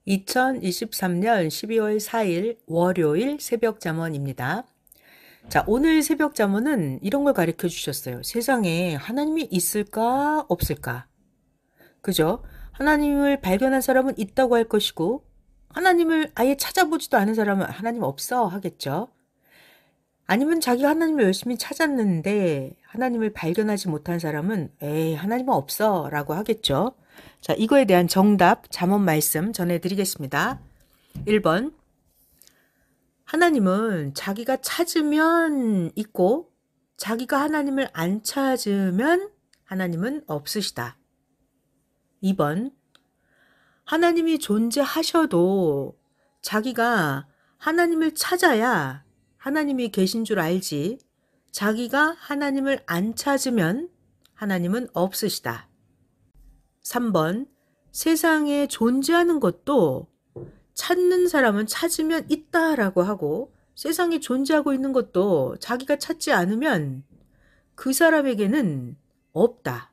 2023년 12월 4일 월요일 새벽 잠언입니다. 자, 오늘 새벽 잠언은 이런 걸 가르쳐 주셨어요. 세상에 하나님이 있을까 없을까? 그죠? 하나님을 발견한 사람은 있다고 할 것이고 하나님을 아예 찾아보지도 않은 사람은 하나님 없어 하겠죠. 아니면 자기가 하나님을 열심히 찾았는데 하나님을 발견하지 못한 사람은 에이 하나님은 없어 라고 하겠죠. 자, 이거에 대한 정답 잠언 말씀 전해드리겠습니다. 1번 하나님은 자기가 찾으면 있고 자기가 하나님을 안 찾으면 하나님은 없으시다. 2번 하나님이 존재하셔도 자기가 하나님을 찾아야 하나님이 계신 줄 알지 자기가 하나님을 안 찾으면 하나님은 없으시다. 3번 세상에 존재하는 것도 찾는 사람은 찾으면 있다라고 하고 세상에 존재하고 있는 것도 자기가 찾지 않으면 그 사람에게는 없다.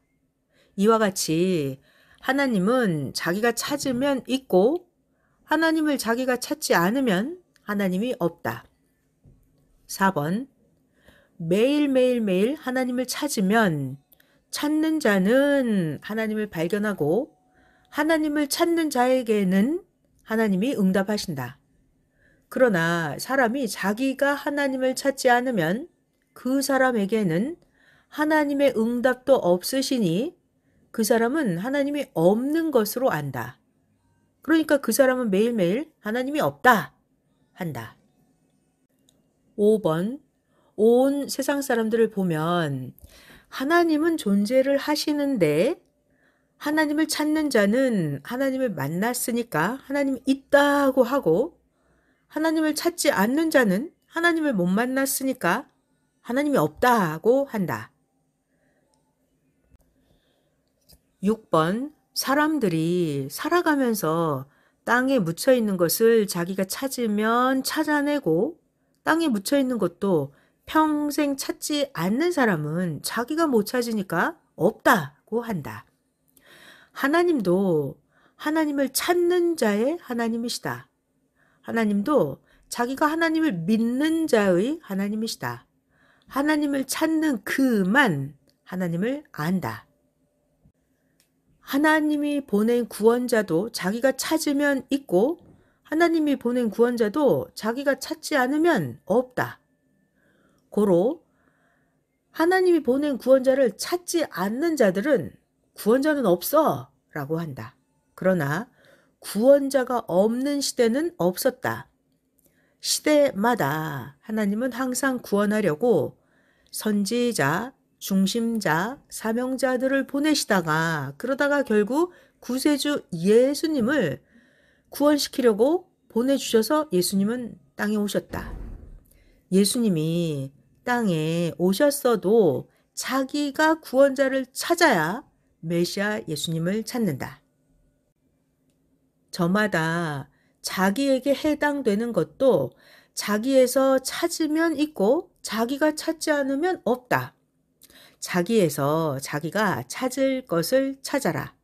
이와 같이 하나님은 자기가 찾으면 있고 하나님을 자기가 찾지 않으면 하나님이 없다. 4번 매일매일 하나님을 찾으면 찾는 자는 하나님을 발견하고 하나님을 찾는 자에게는 하나님이 응답하신다. 그러나 사람이 자기가 하나님을 찾지 않으면 그 사람에게는 하나님의 응답도 없으시니 그 사람은 하나님이 없는 것으로 안다. 그러니까 그 사람은 매일매일 하나님이 없다 한다. 5번 온 세상 사람들을 보면 하나님은 존재를 하시는데 하나님을 찾는 자는 하나님을 만났으니까 하나님이 있다고 하고 하나님을 찾지 않는 자는 하나님을 못 만났으니까 하나님이 없다고 한다. 6번 사람들이 살아가면서 땅에 묻혀 있는 것을 자기가 찾으면 찾아내고 땅에 묻혀 있는 것도 평생 찾지 않는 사람은 자기가 못 찾으니까 없다고 한다. 하나님도 하나님을 찾는 자의 하나님이시다. 하나님도 자기가 하나님을 믿는 자의 하나님이시다. 하나님을 찾는 그만 하나님을 안다. 하나님이 보낸 구원자도 자기가 찾으면 있고 하나님이 보낸 구원자도 자기가 찾지 않으면 없다. 고로 하나님이 보낸 구원자를 찾지 않는 자들은 구원자는 없어 라고 한다. 그러나 구원자가 없는 시대는 없었다. 시대마다 하나님은 항상 구원하려고 선지자, 중심자, 사명자들을 보내시다가 그러다가 결국 구세주 예수님을 구원시키려고 보내주셔서 예수님은 땅에 오셨다. 예수님이 땅에 오셨어도 자기가 구원자를 찾아야 메시아 예수님을 찾는다. 저마다 자기에게 해당되는 것도 자기에서 찾으면 있고 자기가 찾지 않으면 없다. 자기에서 자기가 찾을 것을 찾아라.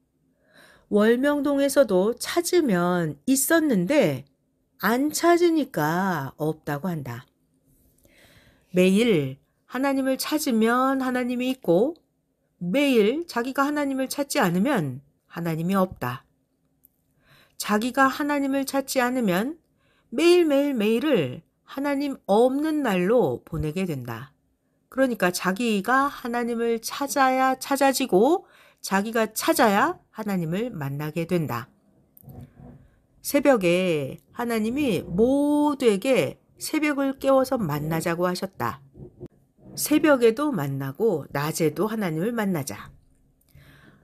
월명동에서도 찾으면 있었는데 안 찾으니까 없다고 한다. 매일 하나님을 찾으면 하나님이 있고 매일 자기가 하나님을 찾지 않으면 하나님이 없다. 자기가 하나님을 찾지 않으면 매일을 하나님 없는 날로 보내게 된다. 그러니까 자기가 하나님을 찾아야 찾아지고 자기가 찾아야 하나님을 만나게 된다. 새벽에 하나님이 모두에게 새벽을 깨워서 만나자고 하셨다. 새벽에도 만나고 낮에도 하나님을 만나자.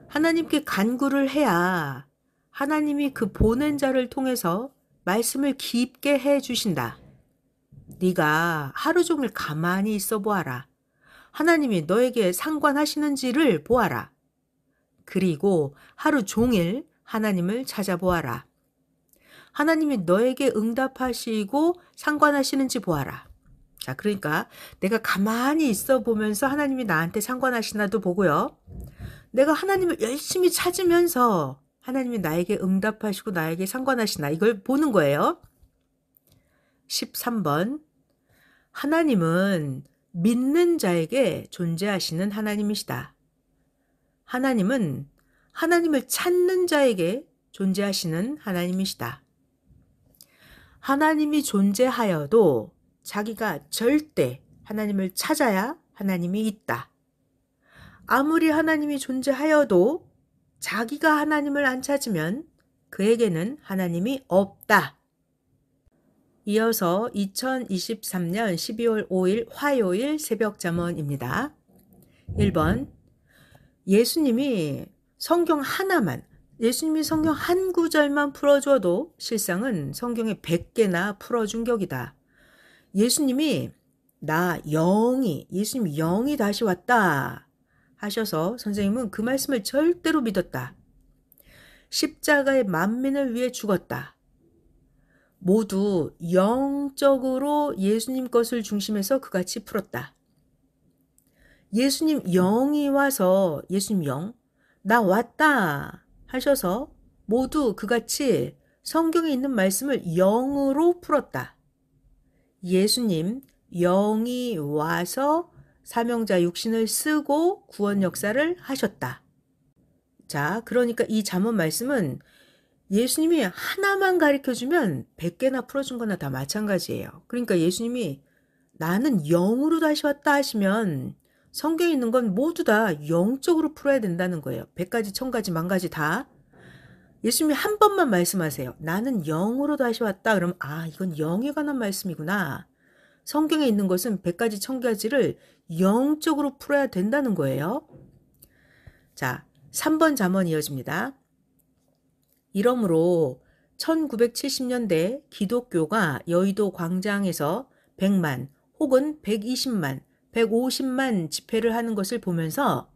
하나님께 간구를 해야 하나님이 그 보낸 자를 통해서 말씀을 깊게 해 주신다. 네가 하루 종일 가만히 있어 보아라. 하나님이 너에게 상관하시는지를 보아라. 그리고 하루 종일 하나님을 찾아보아라. 하나님이 너에게 응답하시고 상관하시는지 보아라. 자, 그러니까 내가 가만히 있어 보면서 하나님이 나한테 상관하시나도 보고요. 내가 하나님을 열심히 찾으면서 하나님이 나에게 응답하시고 나에게 상관하시나 이걸 보는 거예요. 13번. 하나님은 믿는 자에게 존재하시는 하나님이시다. 하나님은 하나님을 찾는 자에게 존재하시는 하나님이시다. 하나님이 존재하여도 자기가 절대 하나님을 찾아야 하나님이 있다. 아무리 하나님이 존재하여도 자기가 하나님을 안 찾으면 그에게는 하나님이 없다. 이어서 2023년 12월 5일 화요일 새벽잠언입니다. 1번. 예수님이 성경 한 구절만 풀어줘도 실상은 성경에 100개나 풀어준 격이다. 예수님이 예수님 영이 다시 왔다 하셔서 선생님은 그 말씀을 절대로 믿었다. 십자가의 만민을 위해 죽었다. 모두 영적으로 예수님 것을 중심해서 그같이 풀었다. 예수님 영이 와서 예수님 영, 나 왔다 하셔서 모두 그같이 성경에 있는 말씀을 영으로 풀었다. 예수님 영이 와서 사명자 육신을 쓰고 구원 역사를 하셨다. 자, 그러니까 이 잠언 말씀은 예수님이 하나만 가르쳐주면 100개나 풀어준 거나 다 마찬가지예요. 그러니까 예수님이 나는 영으로 다시 왔다 하시면 성경에 있는 건 모두 다 영적으로 풀어야 된다는 거예요. 100가지, 1000가지, 10,000가지 다. 예수님이 한 번만 말씀하세요. 나는 영으로 다시 왔다. 그러면 이건 영에 관한 말씀이구나. 성경에 있는 것은 100가지, 1000가지를 영적으로 풀어야 된다는 거예요. 자, 3번 잠언 이어집니다. 이러므로 1970년대 기독교가 여의도 광장에서 100만 혹은 120만, 150만 집회를 하는 것을 보면서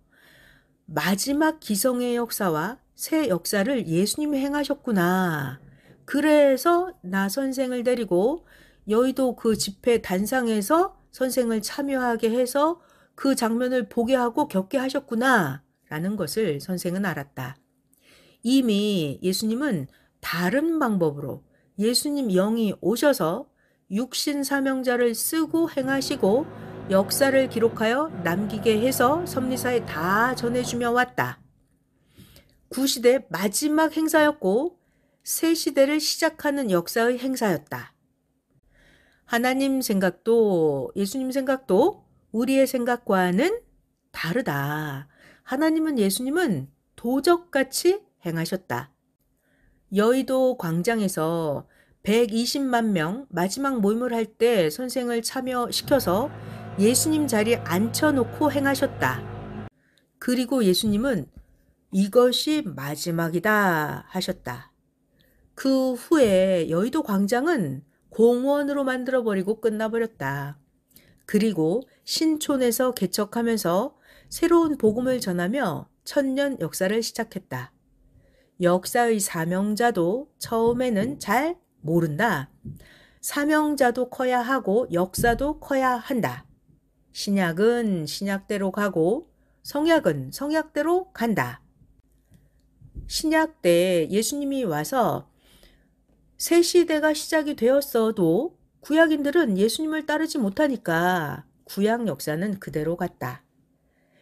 마지막 기성의 역사와 새 역사를 예수님이 행하셨구나. 그래서 나 선생을 데리고 여의도 그 집회 단상에서 선생을 참여하게 해서 그 장면을 보게 하고 겪게 하셨구나 라는 것을 선생은 알았다. 이미 예수님은 다른 방법으로 예수님 영이 오셔서 육신 사명자를 쓰고 행하시고 역사를 기록하여 남기게 해서 섭리사에 다 전해주며 왔다. 구시대 마지막 행사였고 새 시대를 시작하는 역사의 행사였다. 하나님 생각도 예수님 생각도 우리의 생각과는 다르다. 하나님은 예수님은 도적같이 행하셨다. 여의도 광장에서 120만 명 마지막 모임을 할 때 선생을 참여시켜서 예수님 자리에 앉혀놓고 행하셨다. 그리고 예수님은 이것이 마지막이다 하셨다. 그 후에 여의도 광장은 공원으로 만들어버리고 끝나버렸다. 그리고 신촌에서 개척하면서 새로운 복음을 전하며 1000년 역사를 시작했다. 역사의 사명자도 처음에는 잘 모른다. 사명자도 커야 하고 역사도 커야 한다. 신약은 신약대로 가고 성약은 성약대로 간다. 신약 때 예수님이 와서 새 시대가 시작이 되었어도 구약인들은 예수님을 따르지 못하니까 구약 역사는 그대로 갔다.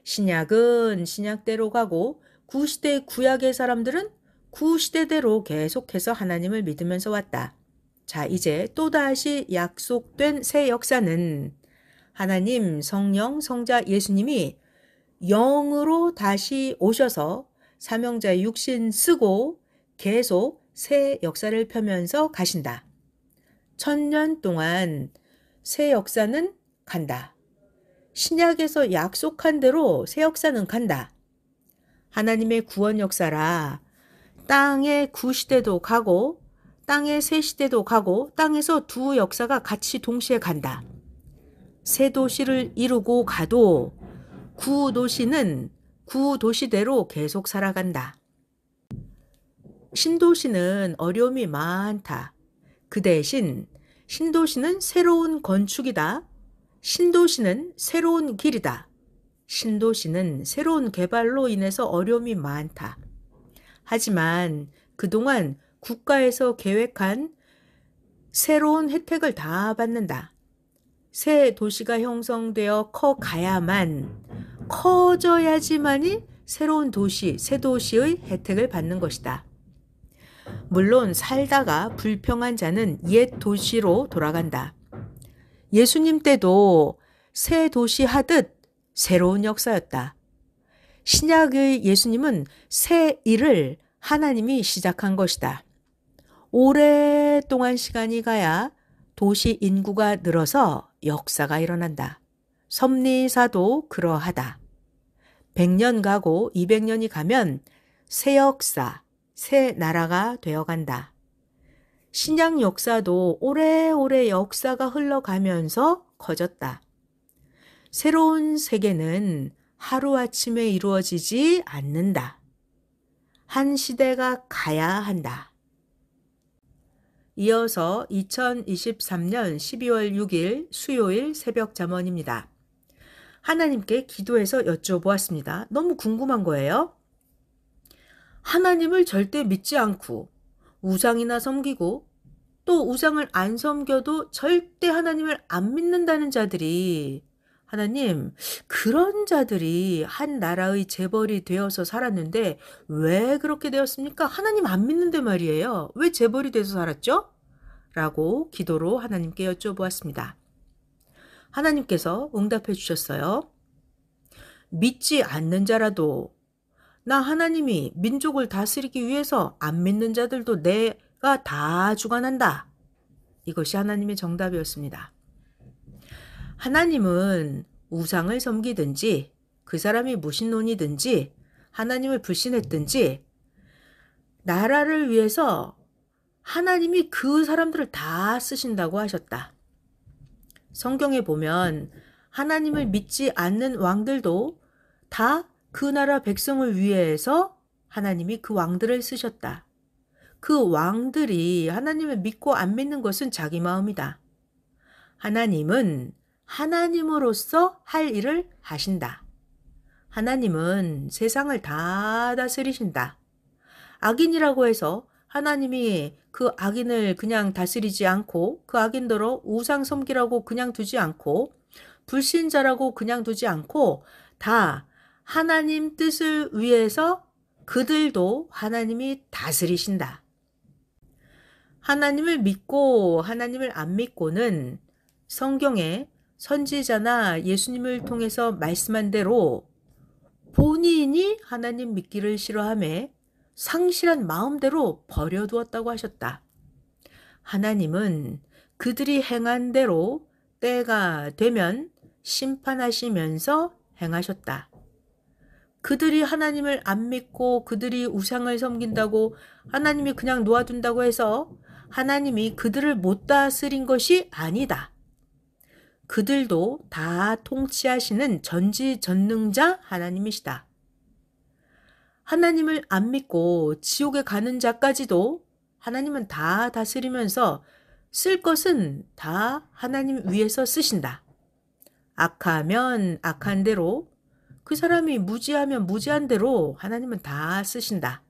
신약은 신약대로 가고 구시대 구약의 사람들은 구시대대로 계속해서 하나님을 믿으면서 왔다. 자, 이제 또다시 약속된 새 역사는 하나님, 성령, 성자 예수님이 영으로 다시 오셔서 사명자의 육신 쓰고 계속 새 역사를 펴면서 가신다. 1000년 동안 새 역사는 간다. 신약에서 약속한 대로 새 역사는 간다. 하나님의 구원 역사라 땅의 구시대도 가고 땅의 새 시대도 가고 땅에서 두 역사가 같이 동시에 간다. 새 도시를 이루고 가도 구도시는 구도시대로 계속 살아간다. 신도시는 어려움이 많다. 그 대신 신도시는 새로운 건축이다. 신도시는 새로운 길이다. 신도시는 새로운 개발로 인해서 어려움이 많다. 하지만 그동안 국가에서 계획한 새로운 혜택을 다 받는다. 새 도시가 형성되어 커가야만, 커져야지만이 새로운 도시, 새 도시의 혜택을 받는 것이다. 물론 살다가 불평한 자는 옛 도시로 돌아간다. 예수님 때도 새 도시 하듯 새로운 역사였다. 신약의 예수님은 새 일을 하나님이 시작한 것이다. 오랫동안 시간이 가야 도시 인구가 늘어서 역사가 일어난다. 섭리사도 그러하다. 100년 가고 200년이 가면 새 역사, 새 나라가 되어간다. 신약 역사도 오래오래 역사가 흘러가면서 커졌다. 새로운 세계는 하루아침에 이루어지지 않는다. 한 시대가 가야 한다. 이어서 2023년 12월 6일 수요일 새벽 잠언입니다. 하나님께 기도해서 여쭤보았습니다. 너무 궁금한 거예요. 하나님을 절대 믿지 않고 우상이나 섬기고 또 우상을 안 섬겨도 절대 하나님을 안 믿는다는 자들이, 하나님, 그런 자들이 한 나라의 재벌이 되어서 살았는데 왜 그렇게 되었습니까? 하나님 안 믿는데 말이에요. 왜 재벌이 돼서 살았죠? 라고 기도로 하나님께 여쭤보았습니다. 하나님께서 응답해 주셨어요. 믿지 않는 자라도 나 하나님이 민족을 다스리기 위해서 안 믿는 자들도 내가 다 주관한다. 이것이 하나님의 정답이었습니다. 하나님은 우상을 섬기든지 그 사람이 무신론이든지 하나님을 불신했든지 나라를 위해서 하나님이 그 사람들을 다 쓰신다고 하셨다. 성경에 보면 하나님을 믿지 않는 왕들도 다 그 나라 백성을 위해서 하나님이 그 왕들을 쓰셨다. 그 왕들이 하나님을 믿고 안 믿는 것은 자기 마음이다. 하나님은 하나님으로서 할 일을 하신다. 하나님은 세상을 다 다스리신다. 악인이라고 해서 하나님이 그 악인을 그냥 다스리지 않고 그 악인들로 우상 섬기라고 그냥 두지 않고 불신자라고 그냥 두지 않고 다 하나님 뜻을 위해서 그들도 하나님이 다스리신다. 하나님을 믿고 하나님을 안 믿고는 성경에 선지자나 예수님을 통해서 말씀한 대로 본인이 하나님 믿기를 싫어하며 상실한 마음대로 버려두었다고 하셨다. 하나님은 그들이 행한 대로 때가 되면 심판하시면서 행하셨다. 그들이 하나님을 안 믿고 그들이 우상을 섬긴다고 하나님이 그냥 놓아둔다고 해서 하나님이 그들을 못 다스린 것이 아니다. 그들도 다 통치하시는 전지전능자 하나님이시다. 하나님을 안 믿고 지옥에 가는 자까지도 하나님은 다 다스리면서 쓸 것은 다 하나님 위해서 쓰신다. 악하면 악한 대로, 그 사람이 무지하면 무지한 대로 하나님은 다 쓰신다.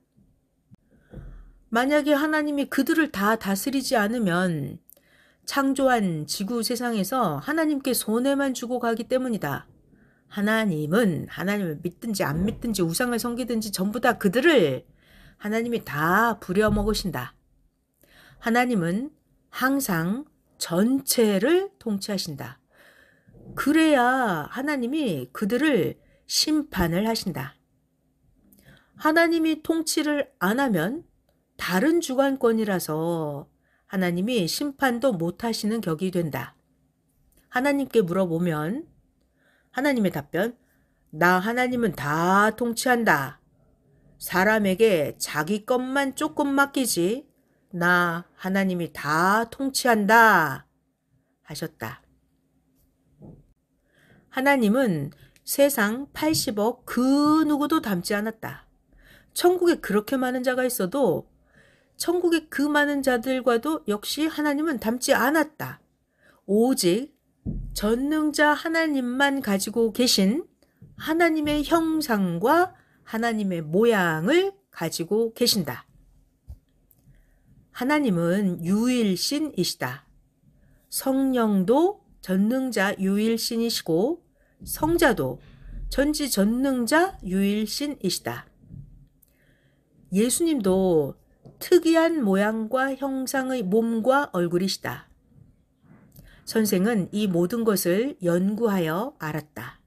만약에 하나님이 그들을 다 다스리지 않으면 창조한 지구 세상에서 하나님께 손해만 주고 가기 때문이다. 하나님은 하나님을 믿든지 안 믿든지 우상을 섬기든지 전부 다 그들을 하나님이 다 부려먹으신다. 하나님은 항상 전체를 통치하신다. 그래야 하나님이 그들을 심판을 하신다. 하나님이 통치를 안 하면 다른 주관권이라서 하나님이 심판도 못 하시는 격이 된다. 하나님께 물어보면 하나님의 답변, 나 하나님은 다 통치한다. 사람에게 자기 것만 조금 맡기지 나 하나님이 다 통치한다 하셨다. 하나님은 세상 80억 그 누구도 닮지 않았다. 천국에 그렇게 많은 자가 있어도 천국의 그 많은 자들과도 역시 하나님은 닮지 않았다. 오직 전능자 하나님만 가지고 계신 하나님의 형상과 하나님의 모양을 가지고 계신다. 하나님은 유일신이시다. 성령도 전능자 유일신이시고 성자도 전지전능자 유일신이시다. 예수님도 특이한 모양과 형상의 몸과 얼굴이시다. 선생은 이 모든 것을 연구하여 알았다.